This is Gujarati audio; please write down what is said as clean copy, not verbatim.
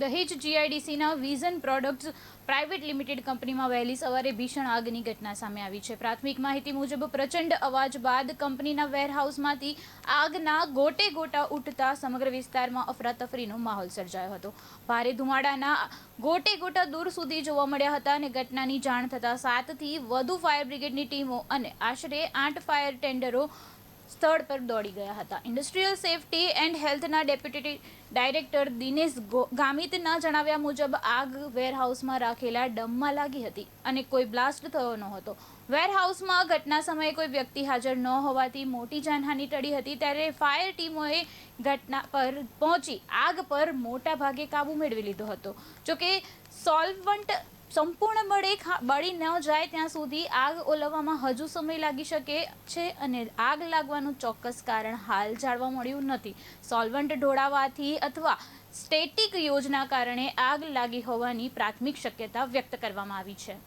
દહેજ જીઆઈડીસીના વિઝન પ્રોડક્ટ્સ પ્રાઇવેટ લિમિટેડ કંપનીમાં વહેલી સવારે ભીષણ આગની ઘટના સામે આવી છે. પ્રાથમિક માહિતી મુજબ પ્રચંડ અવાજ બાદ કંપનીના વેરહાઉસમાંથી આગના ગોટે ગોટા ઉઠતા સમગ્ર વિસ્તારમાં અફરાતફરીનો માહોલ સર્જાયો હતો. ભારે ધુમાડાના ગોટે ગોટા દૂર સુધી જોવા મળ્યા હતા અને ઘટનાની જાણ થતાં 7થી વધુ ફાયર બ્રિગેડની ટીમો અને આશરે 8 ફાયર ટેન્ડરો સ્થળ પર દોડી ગયા હતા. ઇન્ડસ્ટ્રીયલ સેફટી એન્ડ હેલ્થના ડેપ્યુટી ડાયરેક્ટર દિનેશ ગામિતના જણાવ્યા મુજબ આગ વેરહાઉસમાં રાખેલા ડમમાં લાગી હતી અને કોઈ બ્લાસ્ટ થયો ન હતો. વેરહાઉસમાં ઘટના સમયે કોઈ વ્યક્તિ હાજર ન હોવાથી મોટી જાનહાનિ ટળી હતી. ત્યારે ફાયર ટીમોએ ઘટના પર પહોંચી આગ પર મોટા ભાગે કાબૂ મેળવી લીધો હતો. જોકે સોલ્વન્ટ સંપૂર્ણપણે બળી ન જાય ત્યાં સુધી આગ ઓલવવામાં હજુ સમય લાગી શકે છે અને આગ લાગવાનું ચોક્કસ કારણ હાલ જાણવા મળ્યું નથી. સોલ્વન્ટ ઢોળાવવાથી અથવા સ્ટેટિક યોજના કારણે આગ લાગી હોવાની પ્રાથમિક શક્યતા વ્યક્ત કરવામાં આવી છે.